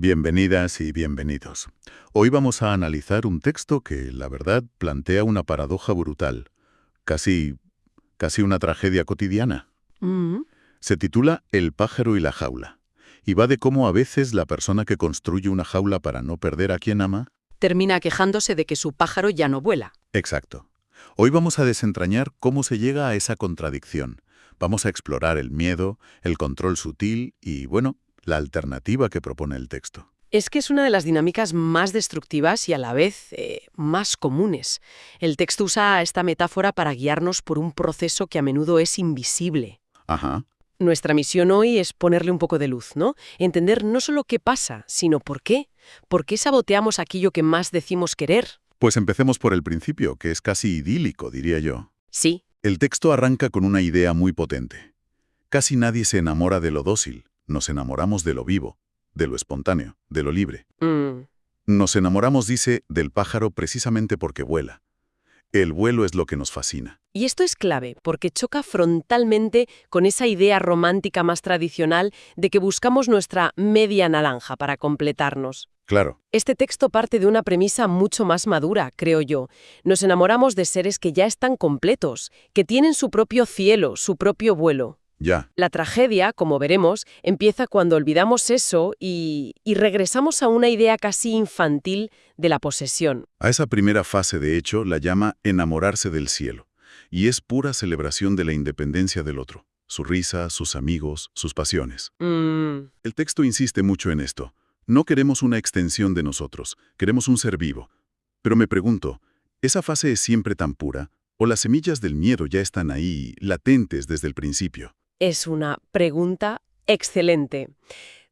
Bienvenidas y bienvenidos. Hoy vamos a analizar un texto que, la verdad, plantea una paradoja brutal, casi una tragedia cotidiana. Mm, Se titula El pájaro y la jaula, y va de cómo a veces la persona que construye una jaula para no perder a quien ama. Termina quejándose de que su pájaro ya no vuela. Exacto. Hoy vamos a desentrañar cómo se llega a esa contradicción. Vamos a explorar el miedo, el control sutil y, bueno, la alternativa que propone el texto. Es que es una de las dinámicas más destructivas y a la vez más comunes. El texto usa esta metáfora para guiarnos por un proceso que a menudo es invisible. Ajá. Nuestra misión hoy es ponerle un poco de luz, ¿no? Entender no solo qué pasa, sino por qué. ¿Por qué saboteamos aquello que más decimos querer? Pues empecemos por el principio, que es casi idílico, diría yo. Sí. El texto arranca con una idea muy potente. Casi nadie se enamora de lo dócil, nos enamoramos de lo vivo, de lo espontáneo, de lo libre. Mm. Nos enamoramos, dice, del pájaro precisamente porque vuela. El vuelo es lo que nos fascina. Y esto es clave, porque choca frontalmente con esa idea romántica más tradicional de que buscamos nuestra media naranja para completarnos. Claro, Este texto parte de una premisa mucho más madura, creo yo. Nos enamoramos de seres que ya están completos, que tienen su propio cielo, su propio vuelo. ya. La tragedia, como veremos, empieza cuando olvidamos eso y regresamos a una idea casi infantil de la posesión. A esa primera fase, de hecho, la llama enamorarse del cielo. Y es pura celebración de la independencia del otro. Su risa, sus amigos, sus pasiones. El texto insiste mucho en esto. No queremos una extensión de nosotros, queremos un ser vivo. Pero me pregunto, ¿esa fase es siempre tan pura? ¿O las semillas del miedo ya están ahí, latentes desde el principio? Es una pregunta excelente.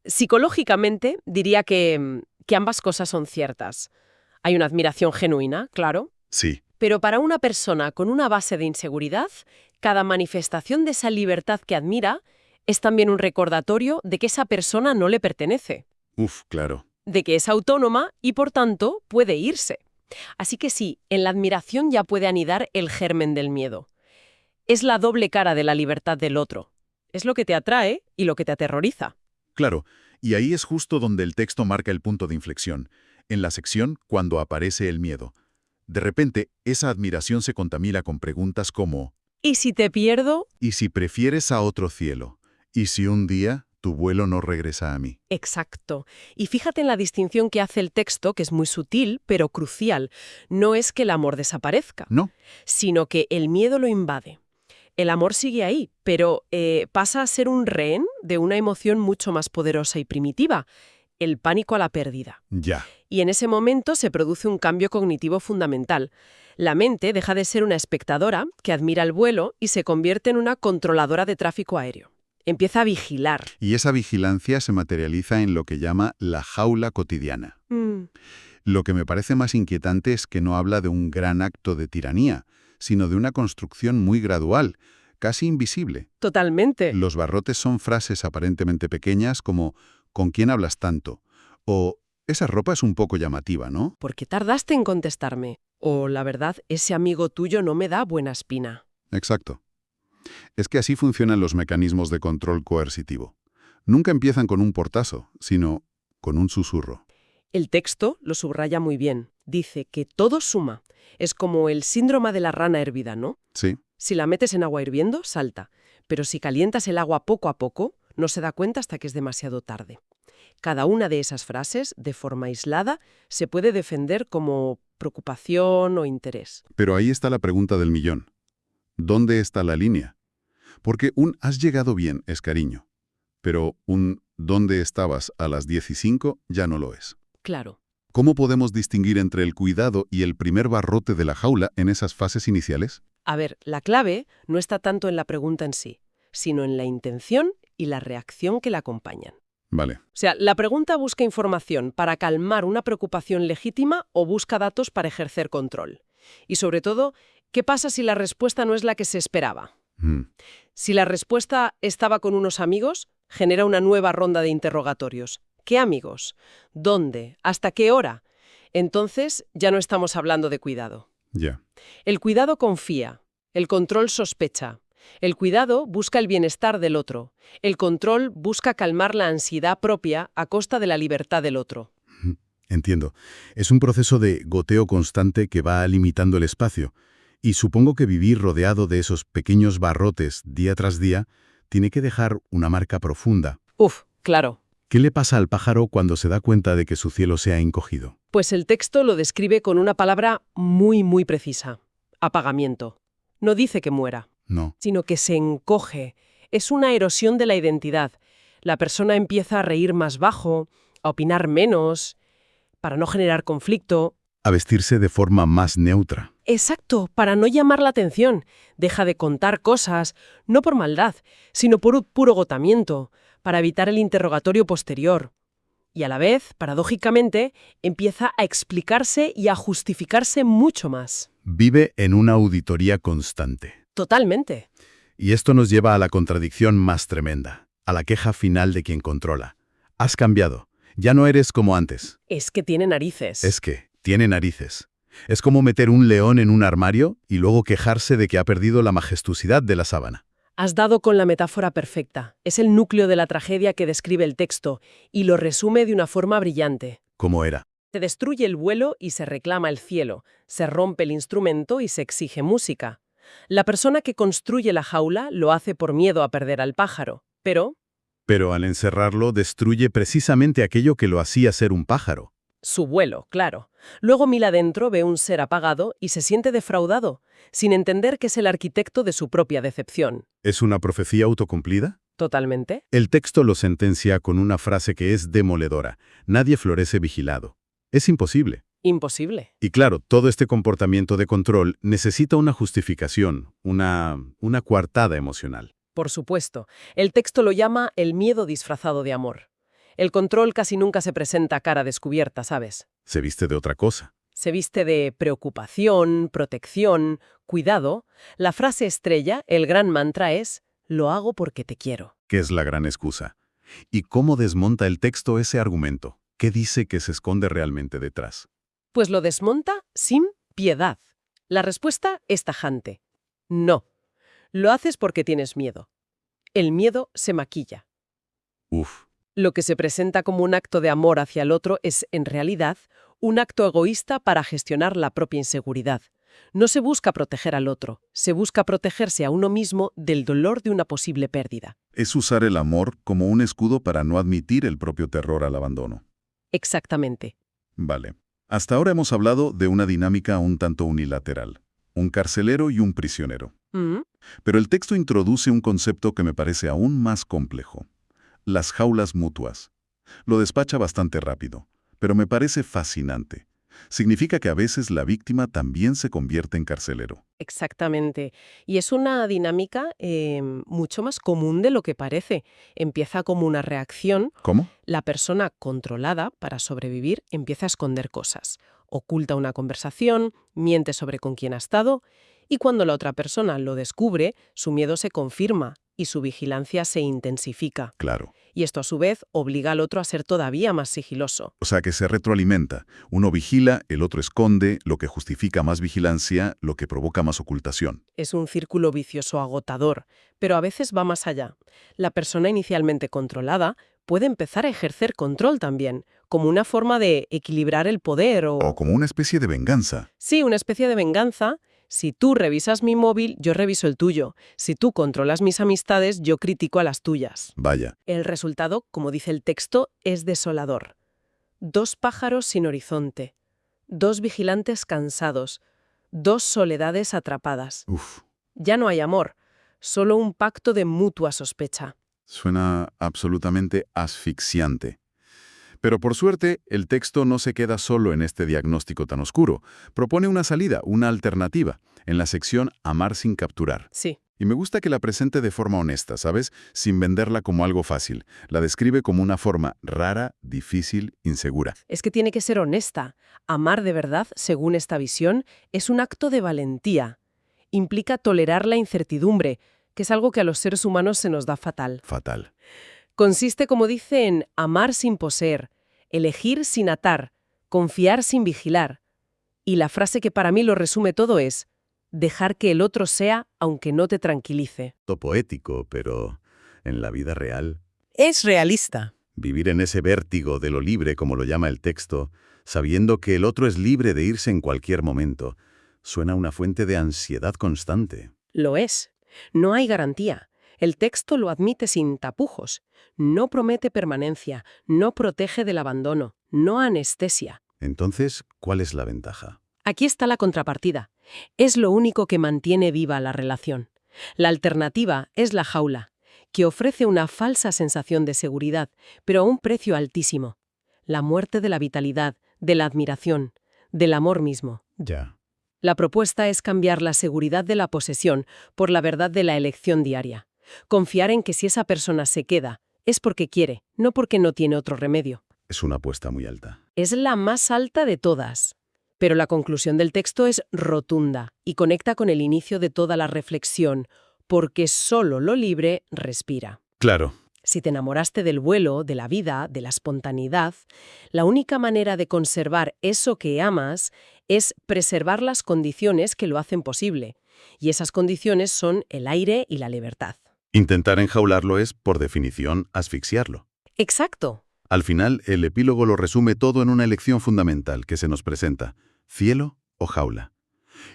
Psicológicamente, diría que ambas cosas son ciertas. Hay una admiración genuina, claro, Sí, pero para una persona con una base de inseguridad, cada manifestación de esa libertad que admira es también un recordatorio de que esa persona no le pertenece, claro. de que es autónoma y, por tanto, puede irse. Así que sí, en la admiración ya puede anidar el germen del miedo. Es la doble cara de la libertad del otro. Es lo que te atrae y lo que te aterroriza. Claro, y ahí es justo donde el texto marca el punto de inflexión, en la sección cuando aparece el miedo. De repente, esa admiración se contamina con preguntas como ¿Y si te pierdo? ¿y si prefieres a otro cielo? ¿Y si un día tu vuelo no regresa a mí? Exacto. Y fíjate en la distinción que hace el texto, que es muy sutil, pero crucial. No es que el amor desaparezca, No, sino que el miedo lo invade. El amor sigue ahí, pero pasa a ser un rehén de una emoción mucho más poderosa y primitiva, el pánico a la pérdida. ya. Y en ese momento se produce un cambio cognitivo fundamental. La mente deja de ser una espectadora que admira el vuelo y se convierte en una controladora de tráfico aéreo. Empieza a vigilar. Y esa vigilancia se materializa en lo que llama la jaula cotidiana. Lo que me parece más inquietante es que no habla de un gran acto de tiranía, sino de una construcción muy gradual, casi invisible. Totalmente. Los barrotes son frases aparentemente pequeñas como ¿con quién hablas tanto? O esa ropa es un poco llamativa, ¿no? ¿Por qué tardaste en contestarme? O, la verdad, ese amigo tuyo no me da buena espina. Exacto. Es que así funcionan los mecanismos de control coercitivo. Nunca empiezan con un portazo, sino con un susurro. El texto lo subraya muy bien. Dice que todo suma. Es como el síndrome de la rana hervida, ¿no? Sí, Si la metes en agua hirviendo, salta. Pero si calientas el agua poco a poco, no se da cuenta hasta que es demasiado tarde. Cada una de esas frases, de forma aislada, se puede defender como preocupación o interés. pero ahí está la pregunta del millón. ¿Dónde está la línea? Porque un has llegado bien es cariño, pero un ¿dónde estabas a las 10:05 ya no lo es? Claro. ¿Cómo podemos distinguir entre el cuidado y el primer barrote de la jaula en esas fases iniciales? A ver, la clave no está tanto en la pregunta en sí, sino en la intención y la reacción que la acompañan. Vale, O sea, la pregunta busca información para calmar una preocupación legítima o busca datos para ejercer control. Y sobre todo, ¿qué pasa si la respuesta no es la que se esperaba? Si la respuesta estaba con unos amigos, genera una nueva ronda de interrogatorios. ¿Qué amigos? ¿Dónde? ¿Hasta qué hora? Entonces ya no estamos hablando de cuidado. ya. El cuidado confía, el control sospecha. El cuidado busca el bienestar del otro. El control busca calmar la ansiedad propia a costa de la libertad del otro. Entiendo. Es un proceso de goteo constante que va limitando el espacio. Y supongo que vivir rodeado de esos pequeños barrotes día tras día tiene que dejar una marca profunda. Uf, claro. ¿Qué le pasa al pájaro cuando se da cuenta de que su cielo se ha encogido? Pues el texto lo describe con una palabra muy precisa. Apagamiento. No dice que muera, No. sino que se encoge. Es una erosión de la identidad. La persona empieza a reír más bajo, a opinar menos, para no generar conflicto. A vestirse de forma más neutra. Exacto, para no llamar la atención. Deja de contar cosas, no por maldad, sino por puro agotamiento, para evitar el interrogatorio posterior. Y a la vez, paradójicamente, empieza a explicarse y a justificarse mucho más. Vive en una auditoría constante. Totalmente. Y esto nos lleva a la contradicción más tremenda, a la queja final de quien controla. Has cambiado. Ya no eres como antes. Es que tiene narices. Es que tiene narices. Es como meter un león en un armario y luego quejarse de que ha perdido la majestuosidad de la sábana. Has dado con la metáfora perfecta. Es el núcleo de la tragedia que describe el texto y lo resume de una forma brillante. ¿Cómo era? Se destruye el vuelo y se reclama el cielo, se rompe el instrumento y se exige música. La persona que construye la jaula lo hace por miedo a perder al pájaro, pero Pero al encerrarlo destruye precisamente aquello que lo hacía ser un pájaro. su vuelo, claro. Luego mira adentro, ve un ser apagado y se siente defraudado, sin entender que es el arquitecto de su propia decepción. ¿Es una profecía autocumplida? ¿Totalmente? El texto lo sentencia con una frase que es demoledora. Nadie florece vigilado. Es imposible. Imposible. Y claro, todo este comportamiento de control necesita una justificación, una coartada emocional. Por supuesto. El texto lo llama el miedo disfrazado de amor. El control casi nunca se presenta a cara descubierta, ¿sabes? Se viste de otra cosa. Se viste de preocupación, protección, cuidado. La frase estrella, el gran mantra es, lo hago porque te quiero. ¿Qué es la gran excusa? ¿Y cómo desmonta el texto ese argumento? ¿Qué dice que se esconde realmente detrás? Pues lo desmonta sin piedad. La respuesta es tajante. No. Lo haces porque tienes miedo. El miedo se maquilla. Uf, Lo que se presenta como un acto de amor hacia el otro es, en realidad, un acto egoísta para gestionar la propia inseguridad. No se busca proteger al otro, se busca protegerse a uno mismo del dolor de una posible pérdida. es usar el amor como un escudo para no admitir el propio terror al abandono. Exactamente. Vale. Hasta ahora hemos hablado de una dinámica un tanto unilateral, un carcelero y un prisionero. ¿Mm? Pero el texto introduce un concepto que me parece aún más complejo. Las jaulas mutuas. Lo despacha bastante rápido, pero me parece fascinante. Significa que a veces la víctima también se convierte en carcelero. Exactamente. Y es una dinámica mucho más común de lo que parece. Empieza como una reacción. ¿Cómo? La persona controlada, para sobrevivir, empieza a esconder cosas. Oculta una conversación, miente sobre con quién ha estado, y cuando la otra persona lo descubre, su miedo se confirma y su vigilancia se intensifica. Claro. Y esto, a su vez, obliga al otro a ser todavía más sigiloso. O sea que se retroalimenta. Uno vigila, el otro esconde, lo que justifica más vigilancia, lo que provoca más ocultación. Es un círculo vicioso agotador, pero a veces va más allá. La persona inicialmente controlada puede empezar a ejercer control también, como una forma de equilibrar el poder O como una especie de venganza. Sí, una especie de venganza. Si tú revisas mi móvil, yo reviso el tuyo. Si tú controlas mis amistades, yo critico a las tuyas. Vaya. El resultado, como dice el texto, es desolador. 2 pájaros sin horizonte, 2 vigilantes cansados, 2 soledades atrapadas. Uf. Ya no hay amor, solo un pacto de mutua sospecha. Suena absolutamente asfixiante. Pero por suerte, el texto no se queda solo en este diagnóstico tan oscuro. Propone una salida, una alternativa, en la sección Amar sin capturar. Sí. Y me gusta que la presente de forma honesta, ¿sabes? Sin venderla como algo fácil. La describe como una forma rara, difícil, insegura. Es que tiene que ser honesta. Amar de verdad, según esta visión, es un acto de valentía. Implica tolerar la incertidumbre, que es algo que a los seres humanos se nos da fatal. Fatal. Consiste, como dice, en amar sin poseer, elegir sin atar, confiar sin vigilar. Y la frase que para mí lo resume todo es, dejar que el otro sea aunque no te tranquilice. Poético, pero en la vida real, Es realista. vivir en ese vértigo de lo libre, como lo llama el texto, sabiendo que el otro es libre de irse en cualquier momento, suena a una fuente de ansiedad constante. Lo es. No hay garantía. El texto lo admite sin tapujos. No promete permanencia, no protege del abandono, no anestesia. Entonces, ¿cuál es la ventaja? Aquí está la contrapartida. Es lo único que mantiene viva la relación. La alternativa es la jaula, que ofrece una falsa sensación de seguridad, pero a un precio altísimo. La muerte de la vitalidad, de la admiración, del amor mismo. Ya. La propuesta es cambiar la seguridad de la posesión por la verdad de la elección diaria. Confiar en que si esa persona se queda, es porque quiere, no porque no tiene otro remedio. Es una apuesta muy alta. Es la más alta de todas. Pero la conclusión del texto es rotunda y conecta con el inicio de toda la reflexión, porque solo lo libre respira. Claro. Si te enamoraste del vuelo, de la vida, de la espontaneidad, la única manera de conservar eso que amas es preservar las condiciones que lo hacen posible. Y esas condiciones son el aire y la libertad. Intentar enjaularlo es, por definición, asfixiarlo. Exacto. Al final, el epílogo lo resume todo en una elección fundamental que se nos presenta: cielo o jaula.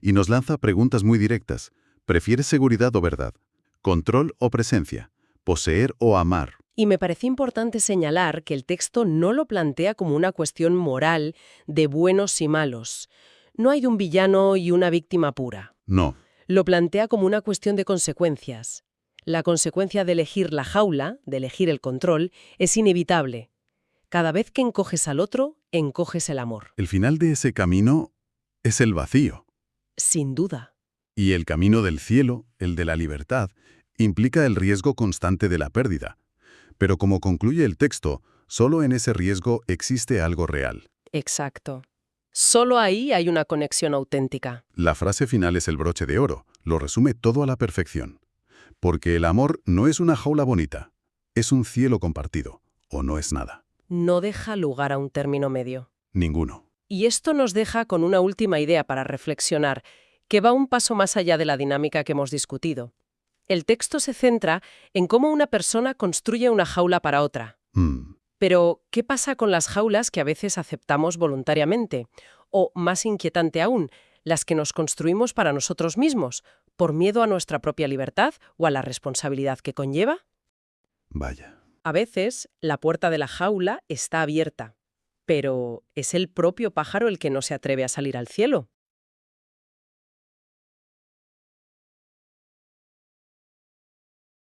Y nos lanza preguntas muy directas. ¿Prefieres seguridad o verdad? ¿Control o presencia? ¿Poseer o amar? Y me parece importante señalar que el texto no lo plantea como una cuestión moral de buenos y malos. No hay un villano y una víctima pura. No. Lo plantea como una cuestión de consecuencias. La consecuencia de elegir la jaula, de elegir el control, es inevitable. Cada vez que encoges al otro, encoges el amor. El final de ese camino es el vacío. Sin duda. Y el camino del cielo, el de la libertad, implica el riesgo constante de la pérdida. Pero como concluye el texto, solo en ese riesgo existe algo real. Exacto. Solo ahí hay una conexión auténtica. La frase final es el broche de oro, lo resume todo a la perfección. Porque el amor no es una jaula bonita, es un cielo compartido, o no es nada. No deja lugar a un término medio. Ninguno. Y esto nos deja con una última idea para reflexionar, que va un paso más allá de la dinámica que hemos discutido. El texto se centra en cómo una persona construye una jaula para otra. Pero, ¿qué pasa con las jaulas que a veces aceptamos voluntariamente? O, más inquietante aún, las que nos construimos para nosotros mismos, por miedo a nuestra propia libertad o a la responsabilidad que conlleva. Vaya. A veces, la puerta de la jaula está abierta, pero es el propio pájaro el que no se atreve a salir al cielo.